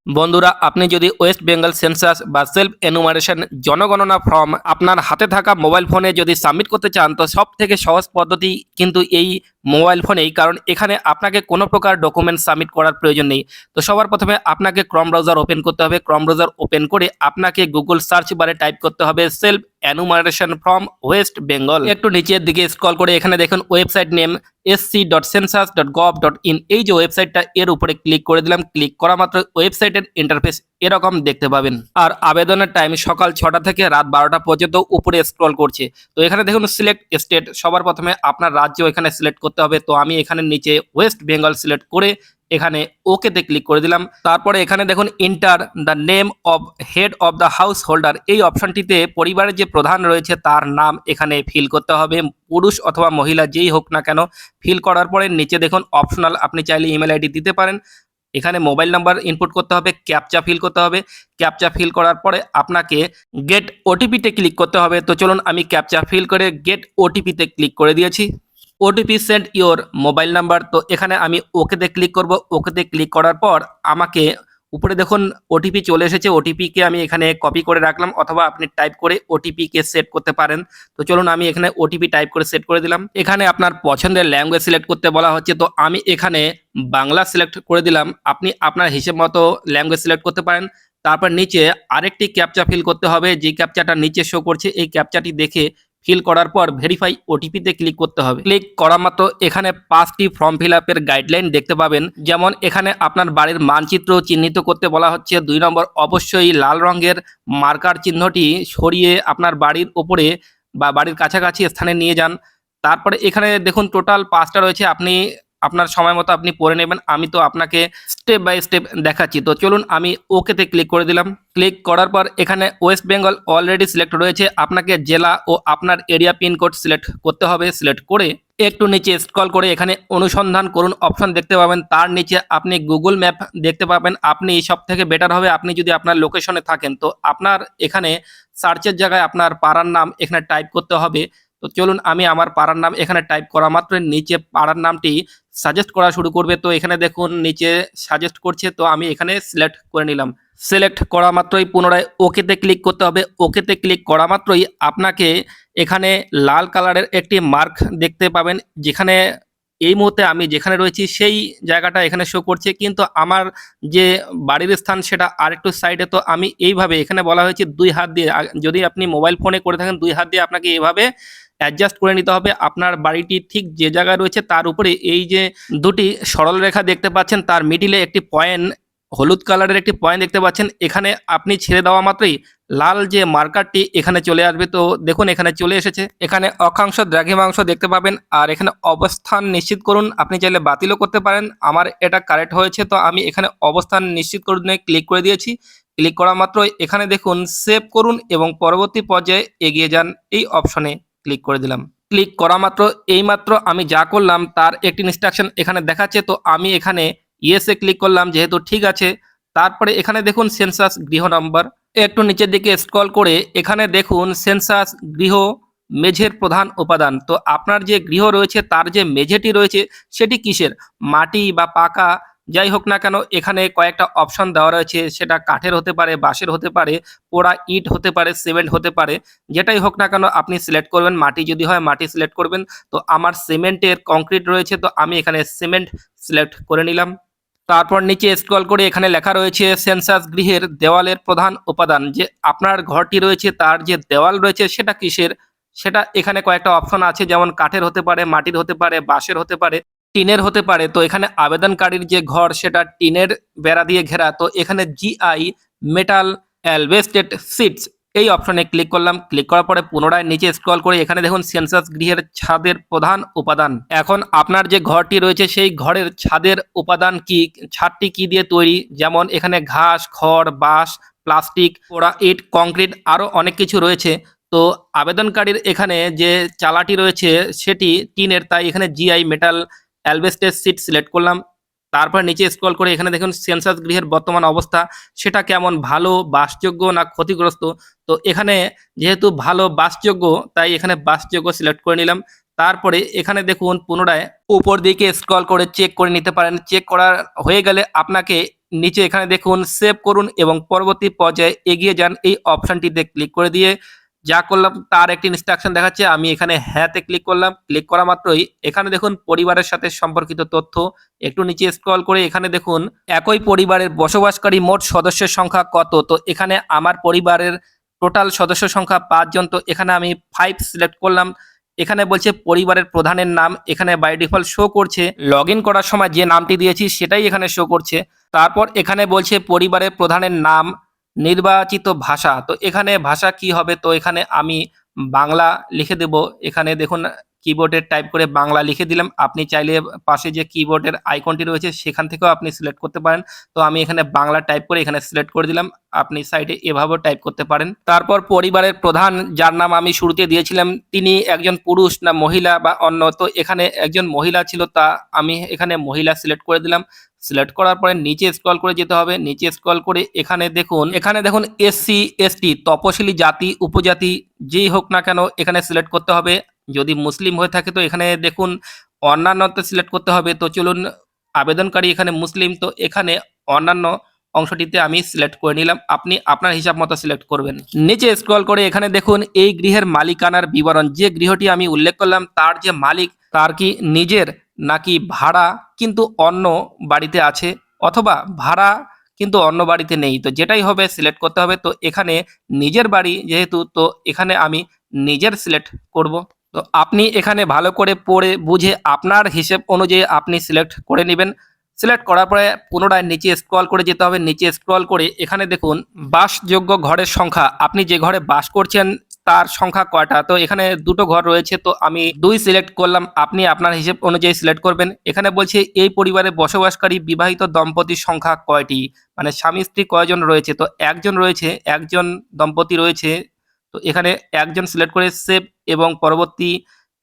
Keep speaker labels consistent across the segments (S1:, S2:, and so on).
S1: বন্ধুরা, আপনি যদি ওয়েস্ট বেঙ্গল সেন্সাস বা সেলফ এনুমারেশন জনগণনা ফর্ম আপনার হাতে থাকা মোবাইল ফোনে যদি সাবমিট করতে চান, তো সব থেকে সহজ পদ্ধতি কিন্তু এই মোবাইল ফোনেই। কারণ এখানে আপনাকে কোনো প্রকার ডকুমেন্ট সাবমিট করার প্রয়োজন নেই। তো সবার প্রথমে আপনাকে ক্রম ব্রাউজার ওপেন করতে হবে। ক্রম ব্রাউজার ওপেন করে আপনাকে গুগল সার্চ বারে টাইপ করতে হবে self enumeration form West Bengal. একটু নিচের দিকে স্ক্রল করে এখানে দেখুন ওয়েবসাইট নেম sc.census.gov.in, এই যে ওয়েবসাইটটা, এর উপরে ক্লিক করে দিলাম। ক্লিক করা মাত্র ওয়েবসাইটের ইন্টারফেস এরকম দেখতে পাবেন। আর আবেদনের টাইম সকাল 6টা থেকে রাত 12টা পর্যন্ত উপরে স্ক্রল করছে। তো এখানে দেখুন সিলেক্ট স্টেট, সবার প্রথমে আপনার রাজ্য এখানে সিলেক্ট করতে হবে। তো আমি এখানে নিচে ওয়েস্ট বেঙ্গল সিলেক্ট করে এখানে ওকেতে ক্লিক করে দিলাম। তারপরে এখানে দেখুন enter the name of head of the house holder, এই অপশনটিতে পরিবারের যে প্রধান রয়েছে তার নাম এখানে ফিল করতে হবে, পুরুষ অথবা মহিলা যেই হোক না কেন। ফিল করার পরে নিচে দেখুন অপশনাল, আপনি চাইলে ইমেল আইডি দিতে পারেন। এখানে মোবাইল নাম্বার ইনপুট করতে হবে, ক্যাপচা ফিল করতে হবে। ক্যাপচা ফিল করার পরে আপনাকে গেট ওটিপিতে ক্লিক করতে হবে। তো চলুন আমি ক্যাপচা ফিল করে গেট ওটিপিতে ক্লিক করে দিয়েছি। OTP send your mobile number, তো এখানে আমি ওকেতে ক্লিক করব। ওকেতে ক্লিক করার পর আমাকে উপরে দেখুন ওটিপি চলে এসেছে। ওটিপিকে আমি এখানে কপি করে রাখলাম, অথবা আপনি টাইপ করে ওটিপিকে সেট করতে পারেন। তো চলুন আমি এখানে ওটিপি টাইপ করে সেট করে দিলাম। এখানে আপনার পছন্দের ল্যাঙ্গুয়েজ সিলেক্ট করতে বলা হচ্ছে, তো আমি এখানে বাংলা সিলেক্ট করে দিলাম। আপনি আপনার হিসেব মতো ল্যাঙ্গুয়েজ সিলেক্ট করতে পারেন। তারপর নিচে আরেকটি ক্যাপচা ফিল করতে হবে, যে ক্যাপচাটা নিচে শো করছে এই ক্যাপচাটি দেখে ফিল করার পর ভেরিফাই ওটিপিতে ক্লিক করতে হবে। ক্লিক করা মাত্র এখানে 5টি ফর্ম ফিল আপের গাইডলাইন দেখতে পাবেন। যেমন এখানে আপনার বাড়ির মানচিত্র চিহ্নিত করতে বলা হচ্ছে। 2 নম্বর, অবশ্যই লাল রঙের মার্কার চিহ্নটি সরিয়ে আপনার বাড়ির ওপরে বা বাড়ির কাছাকাছি স্থানে নিয়ে যান। তারপরে এখানে দেখুন টোটাল 5টা রয়েছে, আপনি আপনার সময় মতো আপনি পড়ে নেবেন। আমি তো আপনাকে স্টেপ বাই স্টেপ দেখাচ্ছি। তো চলুন আমি ওকেতে ক্লিক করে দিলাম। ক্লিক করার পর এখানে ওয়েস্ট বেঙ্গল অলরেডি সিলেক্ট রয়েছে, আপনাকে জেলা ও আপনার এরিয়া পিনকোড সিলেক্ট করতে হবে। সিলেক্ট করে একটু নিচে স্ক্রল করে এখানে অনুসন্ধান করুন অপশন দেখতে পাবেন। তার নিচে আপনি গুগল ম্যাপ দেখতে পাবেন। আপনি সব থেকে বেটার হবে আপনি যদি আপনার লোকেশনে থাকেন, তো আপনার এখানে সার্চের জায়গায় আপনার পাড়ার নাম এখানে টাইপ করতে হবে। তো চলুন আমি আমার পাড়ার নাম এখানে টাইপ করা মাত্র নিচে পাড়ার নামটি সাজেস্ট করা শুরু করবে। তো এখানে দেখুন নিচে সাজেস্ট করছে, তো আমি এখানে সিলেক্ট করে নিলাম। সিলেক্ট করা মাত্রই পুনরায় ওকেতে ক্লিক করতে হবে। ওকেতে ক্লিক করা মাত্রই আপনাকে এখানে লাল কালারের একটি মার্ক দেখতে পাবেন, যেখানে এই মুহূর্তে আমি যেখানে রয়েছি সেই জায়গাটা এখানে শো করছে, কিন্তু আমার যে বাড়ির স্থান সেটা আরেকটু সাইডে। তো আমি এইভাবে, এখানে বলা হয়েছে 2 হাত দিয়ে, যদি আপনি মোবাইল ফোনে করে থাকেন 2 হাত দিয়ে আপনাকে এইভাবে অ্যাডজাস্ট করে নিতে হবে। আপনার বাড়িটি ঠিক যে জায়গায় রয়েছে তার উপরে এই যে 2টি সরল রেখা দেখতে পাচ্ছেন, তার মিডিলে একটি পয়েন্ট, হলুদ কালারের একটি পয়েন্ট দেখতে পাচ্ছেন, এখানে আপনি ছেড়ে দেওয়া মাত্রই লাল যে মার্কারটি এখানে চলে আসবে। তো দেখুন এখানে চলে এসেছে। এখানে অক্ষাংশ দ্রাঘিমাংশ দেখতে পাবেন, আর এখানে অবস্থান নিশ্চিত করুন। আপনি চাইলে বাতিলও করতে পারেন। আমার এটা কারেক্ট হয়েছে, তো আমি এখানে অবস্থান নিশ্চিত করুন ক্লিক করে দিয়েছি। ক্লিক করা মাত্রই এখানে দেখুন সেভ করুন এবং পরবর্তী পর্যায়ে এগিয়ে যান, এই অপশনে ক্লিক করে দিলাম। ক্লিক করা মাত্র এইমাত্র আমি যা করলাম তার একটি ইনস্ট্রাকশন এখানে দেখাচ্ছে। তো আমি এখানে ইয়েসে ক্লিক করলাম, যেহেতু ঠিক আছে। তারপরে এখানে দেখুন সেন্সাস গৃহ নম্বর, একটু নিচের দিকে স্ক্রল করে এখানে দেখুন সেন্সাস গৃহ মেঝের প্রধান উপাদান। তো আপনার যে গৃহ রয়েছে তার যে মেঝেটি রয়েছে সেটি কিসের, মাটি বা পাকা যাই হোক না কেন, এখানে কয়েকটা অপশন দেওয়া রয়েছে। সেটা কাঠের হতে পারে, বাঁশের হতে পারে, পোড়া ইট হতে পারে, সিমেন্ট হতে পারে, যেটাই হোক না কেন আপনি সিলেক্ট করবেন। মাটি যদি হয় মাটি সিলেক্ট করবেন। তো আমার সিমেন্টের কংক্রিট রয়েছে, তো আমি এখানে সিমেন্ট সিলেক্ট করে নিলাম। তারপর নিচে স্ক্রল করে এখানে লেখা রয়েছে সেন্সাস গৃহের দেওয়ালের প্রধান উপাদান, যে আপনার ঘরটি রয়েছে তার যে দেওয়াল রয়েছে সেটা কিসের, সেটা এখানে কয়েকটা অপশন আছে, যেমন কাঠের হতে পারে, মাটির হতে পারে, বাঁশের হতে পারে, টিনের হতে পারে। তো এখানে আবেদনকারীর যে ঘর সেটা টিনের বেড়া দিয়ে ঘেরা। তো এখানে জিআই মেটাল অ্যালবেস্টেড সিটস, এই অপশনে ক্লিক করলাম। ক্লিক করার পরে পুনরায় নিচে স্ক্রল করে এখানে দেখুন সেন্সাস গৃহের ছাদের প্রধান উপাদান। এখন আপনার যে ঘরটি রয়েছে সেই ঘরের ছাদের উপাদান কি, ছাদটি কি দিয়ে তৈরি, যেমন এখানে ঘাস, খড়, বাঁশ, প্লাস্টিক, পোড়া ইট, কংক্রিট, আরও অনেক কিছু রয়েছে। তো আবেদনকারীর এখানে যে চালাটি রয়েছে সেটি টিনের, তাই এখানে জিআই মেটাল অ্যালবেস্টেড সিট সিলেক্ট করলাম। তারপর নিচে স্ক্রল করে এখানে দেখুন সেন্সাস গৃহের বর্তমান অবস্থা সেটা কেমন, ভালো, বাসযোগ্য না ক্ষতিগ্রস্ত। তো এখানে যেহেতু ভালো বাসযোগ্য, তাই এখানে বাসযোগ্য সিলেক্ট করে নিলাম। তারপরে এখানে দেখুন পুনরায় উপর দিকে স্ক্রল করে চেক করে নিতে পারেন। চেক করা হয়ে গেলে আপনাকে নিচে এখানে দেখুন সেভ করুন এবং পরবর্তী পর্যায়ে এগিয়ে যান এই অপশনটিতে ক্লিক করে দিয়ে যা করলাম তার একটি ইনস্ট্রাকশন দেখাচ্ছে, আমি এখানে হ্যাঁতে ক্লিক করলাম। ক্লিক করা মাত্রই এখানে দেখুন পরিবারের সাথে সম্পর্কিত তথ্য, একটু নিচে স্ক্রল করে এখানে দেখুন একই পরিবারের বসবাসকারী মোট সদস্যের সংখ্যা কত। তো এখানে আমার পরিবারের টোটাল সদস্য সংখ্যা 5 জন, তো এখানে আমি 5 সিলেক্ট করলাম। এখানে বলছে পরিবারের প্রধানের নাম, এখানে বাই ডিফল্ট শো করছে, লগ ইন করার সময় যে নামটি দিয়েছি সেটাই এখানে শো করছে। তারপর এখানে বলছে পরিবারের প্রধানের নাম, নির্বাচিত ভাষা, তো এখানে ভাষা কি হবে, তো এখানে আমি বাংলা লিখে দেব। এখানে দেখুন কিবোর্ডে টাইপ করে বাংলা লিখে দিলাম। আপনি চাইলে পাশে যে কিবোর্ডের আইকনটি রয়েছে সেখান থেকেও আপনি সিলেক্ট করতে পারেন। তো আমি এখানে বাংলা টাইপ করে এখানে সিলেক্ট করে দিলাম। আপনি সাইডে এভাবেও টাইপ করতে পারেন। তারপর পরিবারের প্রধান যার নাম আমি শুরুতে দিয়েছিলাম তিনি একজন পুরুষ না মহিলা বা অন্য, তো এখানে একজন মহিলা ছিল, তা আমি এখানে মহিলা সিলেক্ট করে দিলাম। সিলেক্ট করার পরে নিচে স্ক্রল করে যেতে হবে। নিচে স্ক্রল করে এখানে দেখুন এসসি এসটি তপশিলি জাতি উপজাতি যেই হোক না কেন এখানে সিলেক্ট করতে হবে। যদি মুসলিম হয়ে থাকে তো এখানে দেখুন অন্যান্যতে সিলেক্ট করতে হবে। তো চলুন, আবেদনকারী এখানে মুসলিম, তো এখানে অন্যান্য অংশটিতে আমি সিলেক্ট করে নিলাম। আপনি আপনার হিসাব মতো সিলেক্ট করবেন। নিচে স্ক্রল করে এখানে দেখুন এই গৃহের মালিকানার বিবরণ, যে গৃহটি আমি উল্লেখ করলাম তার যে মালিক তার কি নিজের নাকি ভাড়া কিন্তু অন্য বাড়িতে আছে, অথবা ভাড়া কিন্তু অন্য বাড়িতে নেই, তো যেটাই হবে সিলেক্ট করতে হবে। তো এখানে নিজের বাড়ি যেহেতু, তো এখানে আমি নিজের সিলেক্ট করব। তো আপনি এখানে ভালো করে পড়ে বুঝে আপনার হিসেব অনুযায়ী আপনি সিলেক্ট করে নেবেন। সিলেক্ট করার পরে পুনরায় নিচে স্ক্রল করে যেতে হবে। নিচে স্ক্রল করে এখানে দেখুন বাসযোগ্য ঘরের সংখ্যা, আপনি যে ঘরে বাস করছেন তার সংখ্যা কয়টা, তো এখানে দুটো ঘর রয়েছে, তো আমি 2 সিলেক্ট করলাম। আপনি আপনার হিসেব অনুযায়ী সিলেক্ট করবেন। এখানে বলছে এই পরিবারে বসবাসকারী বিবাহিত দম্পতির সংখ্যা কয়টি, মানে স্বামী স্ত্রী কয়জন রয়েছে, তো একজন রয়েছে, একজন দম্পতি রয়েছে। তো এখানে একজন সিলেক্ট করে সেভ এবং পরবর্তী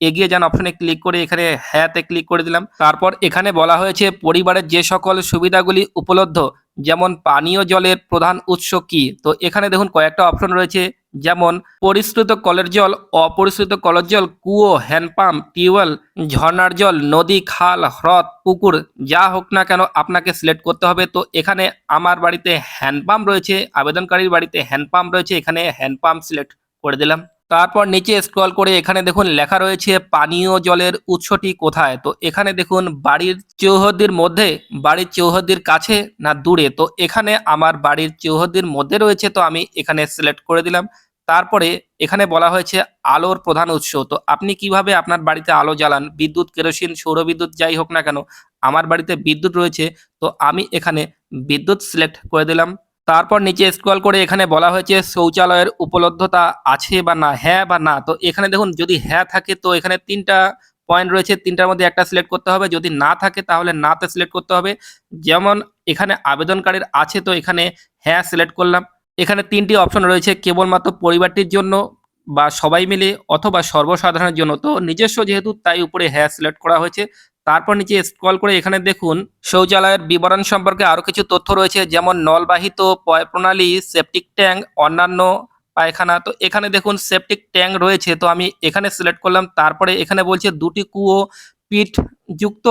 S1: এগিয়ে যান অপশনে ক্লিক করে এখানে হ্যাঁতে ক্লিক করে দিলাম। তারপর এখানে বলা হয়েছে পরিবারের যে সকল সুবিধাগুলি উপলব্ধ, যেমন পানীয় জলের প্রধান উৎস কি, তো এখানে দেখুন কয়েকটা অপশন রয়েছে, যেমন পরিশ্রুত কলের জল, অপরিশ্রুত কলের জল, কুয়ো, হ্যান্ডপাম্প, টিউবওয়েল, ঝর্ণার জল, নদী, খাল, হ্রদ, পুকুর, যা হোক না কেন আপনাকে সিলেক্ট করতে হবে। তো এখানে আমার বাড়িতে হ্যান্ডপাম্প রয়েছে, আবেদনকারীর বাড়িতে হ্যান্ডপাম্প রয়েছে, এখানে হ্যান্ডপাম্প সিলেক্ট করে দিলাম। তারপর নিচে স্ক্রল করে এখানে দেখুন লেখা রয়েছে পানীয় জলের উৎসটি কোথায়, তো এখানে দেখুন বাড়ির চৌহদ্দির মধ্যে, বাড়ির চৌহদ্দির কাছে না দূরে, তো এখানে আমার বাড়ির চৌহদ্দির মধ্যে রয়েছে, তো আমি এখানে সিলেক্ট করে দিলাম। তারপরে এখানে বলা হয়েছে আলোর প্রধান উৎস, তো আপনি কিভাবে আপনার বাড়িতে আলো জ্বালান, বিদ্যুৎ, কেরোসিন, সৌরবিদ্যুৎ যাই হোক না কেন, আমার বাড়িতে বিদ্যুৎ রয়েছে, তো আমি এখানে বিদ্যুৎ সিলেক্ট করে দিলাম। তারপর নিচে স্ক্রল করে এখানে বলা হয়েছে শৌচালয়ের উপলব্ধতা আছে বা না, হ্যাঁ বা না, তো এখানে দেখুন যদি হ্যাঁ থাকে তো এখানে 3টা পয়েন্ট রয়েছে, 3টার মধ্যে একটা সিলেক্ট করতে হবে, যদি না থাকে তাহলে নাতে সিলেক্ট করতে হবে। যেমন এখানে আবেদনকারীর আছে, তো এখানে হ্যাঁ সিলেক্ট করলাম। এখানে 3টি অপশন রয়েছে, কেবলমাত্র পরিবারটির জন্য বা সবাই মিলে অথবা সর্বসাধারণের জন্য, তো নিজস্ব যেহেতু তাই উপরে হ্যাঁ সিলেক্ট করা হয়েছে। তারপর নিচে স্ক্রল করে এখানে দেখুন শৌচালয়ের বিবরণ সম্পর্কে আরো কিছু তথ্য রয়েছে, যেমন নলবাহিত পয় প্রণালী, সেপটিক ট্যাঙ্ক, অন্যান্য পায়খানা, তো এখানে দেখুন সেপটিক ট্যাঙ্ক রয়েছে, তো আমি এখানে সিলেক্ট করলাম। তারপরে এখানে বলছে 2টি কুয়ো, পিঠ যুক্ত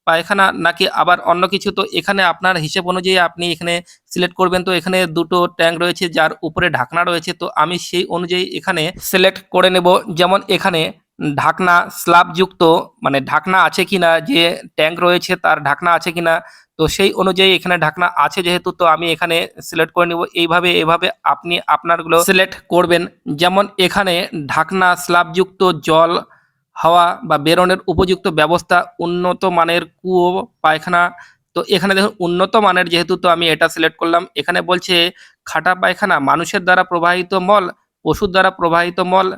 S1: পায়খানা নাকি আবার অন্য কিছু, তো এখানে আপনার হিসেব অনুযায়ী আপনি এখানে সিলেক্ট করবেন। তো এখানে 2টো ট্যাঙ্ক রয়েছে যার উপরে ঢাকনা রয়েছে, তো আমি সেই অনুযায়ী এখানে সিলেক্ট করে নেব। যেমন এখানে ঢাকনা স্ল্যাবযুক্ত, মানে ঢাকনা আছে কিনা, যে ট্যাঙ্ক রয়েছে তার ঢাকনা আছে কিনা, তো সেই অনুযায়ী এখানে ঢাকনা আছে যেহেতু, তো আমি এখানে সিলেক্ট করে নেব। এভাবে আপনি আপনারগুলো সিলেক্ট করবেন। যেমন এখানে ঢাকনা স্ল্যাবযুক্ত, জল হাওয়া বা বেরোনের উপযুক্ত ব্যবস্থা, উন্নত মানের কুয়ো পায়খানা, তো এখানে দেখুন উন্নত মানের যেহেতু, তো আমি এটা সিলেক্ট করলাম। এখানে বলছে খাঁটা পায়খানা, মানুষের দ্বারা প্রবাহিত মল, পশুর দ্বারা প্রবাহিত মল,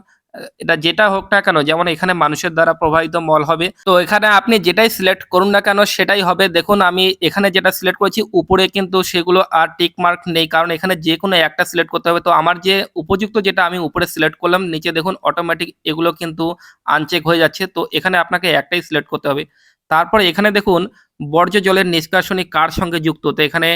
S1: এটা যেটা হোক না কেন, যেমন এখানে মানুষের দ্বারা প্রবাহিত মল হবে, তো এখানে আপনি যেটাই সিলেক্ট করুন না কেন সেটাই হবে। দেখুন আমি এখানে যেটা সিলেক্ট করেছি উপরে কিন্তু সেগুলো আর টিক মার্ক নেই, কারণ এখানে যে কোনো একটা সিলেক্ট করতে হবে। তো আমার যে উপযুক্ত যেটা আমি উপরে সিলেক্ট করলাম, নিচে দেখুন অটোমেটিক এগুলো কিন্তু আনচেক হয়ে যাচ্ছে, তো এখানে আপনাকে একটাই সিলেক্ট করতে হবে। তারপরে এখানে দেখুন বর্জ্য জলের নিষ্কাশনী কার সঙ্গে যুক্ত, তো এখানে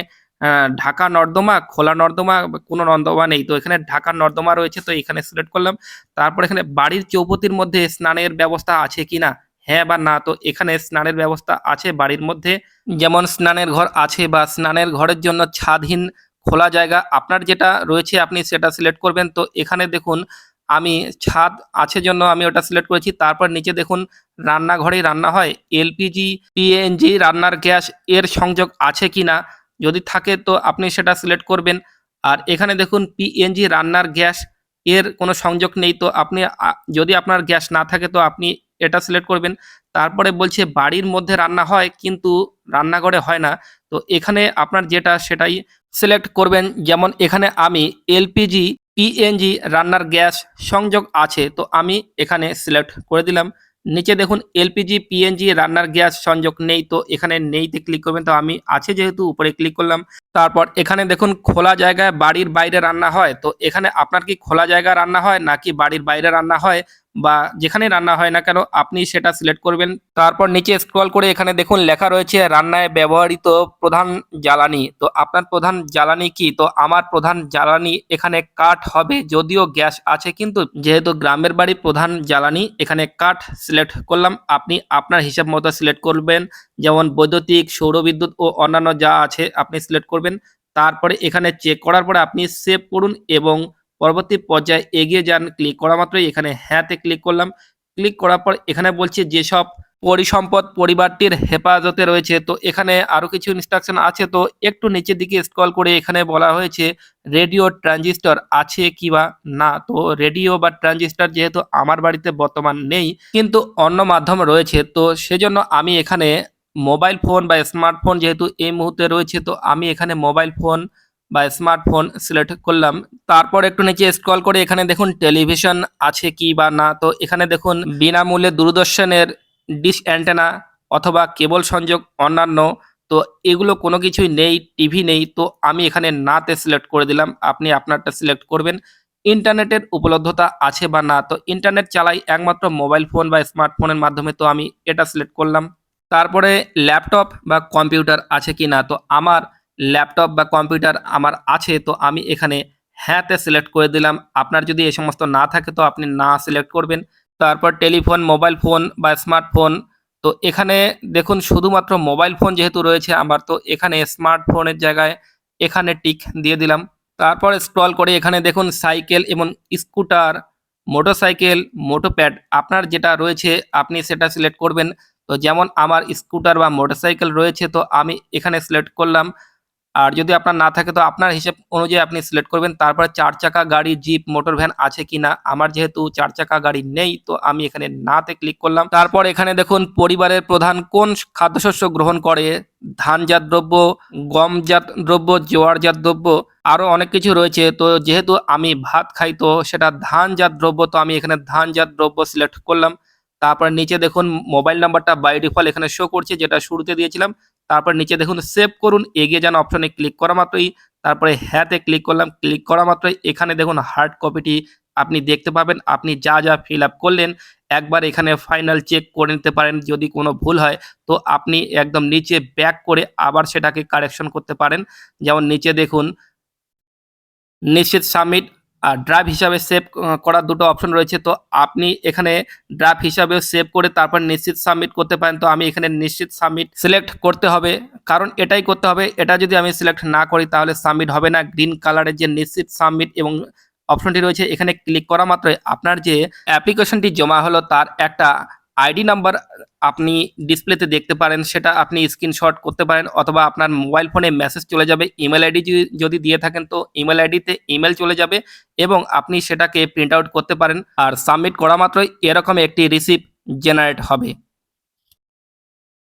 S1: ঢাকা নর্দমা, খোলা নর্দমা, কোনো নর্দমা নেই, তো এখানে ঢাকা নর্দমা রয়েছে, তো এখানে সিলেক্ট করলাম। তারপর এখানে বাড়ির চৌপতির মধ্যে স্নানের ব্যবস্থা আছে কিনা, হ্যাঁ বা না। তো এখানে স্নানের ব্যবস্থা আছে বাড়ির মধ্যে, যেমন স্নানের ঘর আছে বা স্নানের ঘরের জন্য ছাদহীন খোলা জায়গা আপনার যেটা রয়েছে আপনি সেটা সিলেক্ট করবেন। তো এখানে দেখুন আমি ছাদ আছে জন্য আমি ওটা সিলেক্ট করেছি। তারপর নিচে দেখুন রান্নাঘরেই রান্না হয়, এলপিজি পিএনজি রান্নার গ্যাস এর সংযোগ আছে কিনা, যদি থাকে তো আপনি সেটা সিলেক্ট করবেন। আর এখানে দেখুন পিএনজি রান্নার গ্যাস এর কোনো সংযোগ নেই, তো আপনি যদি আপনার গ্যাস না থাকে তো আপনি এটা সিলেক্ট করবেন। তারপরে বলছে বাড়ির মধ্যে রান্না হয় কিন্তু রান্নাঘরে হয় না, তো এখানে আপনার যেটা সেটাই সিলেক্ট করবেন। যেমন এখানে আমি এলপিজি পিএনজি রান্নার গ্যাস সংযোগ আছে, তো আমি এখানে সিলেক্ট করে দিলাম। নিচে দেখুন এলপিজি পিএনজি রান্নার গ্যাস সংযোগ নেই, তো এখানে নেইতে ক্লিক করবেন। তো আমি আছে যেহেতু উপরে ক্লিক করলাম। তারপর এখানে দেখুন খোলা জায়গায় বাড়ির বাইরে রান্না হয়, তো এখানে আপনার কি খোলা জায়গায় রান্না হয় নাকি বাড়ির বাইরে রান্না হয় বা যেখানে রান্না হয় না কেন আপনি সেটা সিলেক্ট করবেন। তারপর নিচে স্ক্রল করে এখানে দেখুন লেখা রয়েছে রান্নায় ব্যবহৃত প্রধান জ্বালানি, তো আপনার প্রধান জ্বালানি কি? তো আমার প্রধান জ্বালানি এখানে কাঠ হবে, যদিও গ্যাস আছে কিন্তু যেহেতু গ্রামের বাড়ি প্রধান জ্বালানি এখানে কাঠ সিলেক্ট করলাম। আপনি আপনার হিসাব মতো সিলেক্ট করবেন, যেমন বৈদ্যুতিক সৌরবিদ্যুৎ ও অন্যান্য যা আছে আপনি সিলেক্ট করবেন। তারপরে এখানে চেক করার পরে আপনি সেভ করুন এবং পরবর্তী পর্যায়ে এগিয়ে যান। ক্লিক করা মাত্রই এখানে হ্যাঁতে ক্লিক করলাম। ক্লিক করার পর এখানে বলছে যেসব পরিসম্পদ পরিবারটির হেফাজতে রয়েছে, তো এখানে আরো কিছু ইনস্ট্রাকশন আছে। তো একটু নিচের দিকে স্ক্রল করে এখানে বলা হয়েছে রেডিও ট্রানজিস্টর আছে কি বা না। তো রেডিও বা ট্রানজিস্টর যেহেতু আমার বাড়িতে বর্তমান নেই কিন্তু অন্য মাধ্যম রয়েছে, তো সেজন্য আমি এখানে মোবাইল ফোন বা স্মার্টফোন যেহেতু এই মুহূর্তে রয়েছে, তো আমি এখানে মোবাইল ফোন বা স্মার্টফোন সিলেক্ট করলাম। তারপর একটু নিচে স্ক্রল করে এখানে দেখুন টেলিভিশন আছে কি বা না। তো এখানে দেখুন বিনামূল্যে দূরদর্শনের ডিশ অ্যান্টেনা অথবা কেবল সংযোগ অন্যান্য, তো এগুলো কোনো কিছুই নেই, টিভি নেই। তো আমি এখানে নাতে সিলেক্ট করে দিলাম, আপনি আপনারটা সিলেক্ট করবেন। ইন্টারনেটের উপলব্ধতা আছে বা না, তো ইন্টারনেট চালাই একমাত্র মোবাইল ফোন বা স্মার্টফোনের মাধ্যমে, তো আমি এটা সিলেক্ট করলাম। তারপরে ল্যাপটপ বা কম্পিউটার আছে কি না, তো আমার ল্যাপটপ বা কম্পিউটার আমার আছে, তো আমি এখানে হ্যাঁতে সিলেক্ট করে দিলাম। আপনার যদি এই সমস্ত না থাকে তো আপনি না সিলেক্ট করবেন। তারপর টেলিফোন মোবাইল ফোন বা স্মার্টফোন, তো এখানে দেখুন শুধুমাত্র মোবাইল ফোন যেহেতু রয়েছে আমার, তো এখানে স্মার্টফোনের জায়গায় এখানে টিক দিয়ে দিলাম। তারপর স্ক্রল করে এখানে দেখুন সাইকেল এবং স্কুটার, মোটরসাইকেল, মোটোপ্যাড আপনার যেটা রয়েছে আপনি সেটা সিলেক্ট করবেন। তো যেমন আমার স্কুটার বা মোটরসাইকেল রয়েছে, তো আমি এখানে সিলেক্ট করলাম। আর যদি আপনার না থাকে তো আপনার হিসেব অনুযায়ী আপনি সিলেক্ট করবেন। তারপরে ৪ চাকা গাড়ি, জিপ, মোটর ভ্যান আছে কিনা, আমার যেহেতু ৪ চাকা গাড়ি নেই তো আমি এখানে নাতে ক্লিক করলাম। তারপর এখানে দেখুন পরিবারের প্রধান কোন খাদ্যশস্য গ্রহণ করে, ধানজাত দ্রব্য, গমজাত দ্রব্য, জোয়ারজাত দ্রব্য, আরো অনেক কিছু রয়েছে। তো যেহেতু আমি ভাত খাই তো সেটা ধানজাত দ্রব্য, তো আমি এখানে ধানজাত দ্রব্য সিলেক্ট করলাম। তারপর নিচে দেখুন মোবাইল নাম্বারটা বাই ডিফল্ট এখানে শো করছে যেটা শুরুতে দিয়েছিলাম। তারপর নিচে দেখুন সেভ করুন এগিয়ে যান অপশনে ক্লিক করা মাত্রই, তারপরে হ্যাঁতে ক্লিক করলাম। ক্লিক করা মাত্রই এখানে দেখুন হার্ড কপিটি আপনি দেখতে পাবেন। আপনি যা যা ফিল আপ করলেন একবার এখানে ফাইনাল চেক করে নিতে পারেন। যদি কোনো ভুল হয় তো আপনি একদম নিচে ব্যাক করে আবার সেটাকে কারেকশন করতে পারেন। যেমন নিচে দেখুন নিশ্চিত সাবমিট আর ড্রাফট হিসাবে সেভ করার দুটো অপশন রয়েছে, তো আপনি এখানে ড্রাফট হিসাবে সেভ করে তারপর নিশ্চিত সাবমিট করতে পারেন। তো আমি এখানে নিশ্চিত সাবমিট সিলেক্ট করতে হবে, কারণ এটাই করতে হবে। এটা যদি আমি সিলেক্ট না করি তাহলে সাবমিট হবে না। গ্রিন কালারের যে নিশ্চিত সাবমিট এবং অপশনটি রয়েছে এখানে ক্লিক করা মাত্রই আপনার যে অ্যাপ্লিকেশনটি জমা হলো তার একটা আইডি নাম্বার আপনি ডিসপ্লেতে দেখতে পারেন, সেটা আপনি স্ক্রিনশট করতে পারেন অথবা আপনার মোবাইল ফোনে মেসেজ চলে যাবে। ইমেল আইডি যদি দিয়ে থাকেন তো ইমেল আইডিতে ইমেল চলে যাবে এবং আপনি সেটাকে প্রিন্ট আউট করতে পারেন। আর সাবমিট করা মাত্রই এরকম একটি রিসিপ্ট জেনারেট হবে।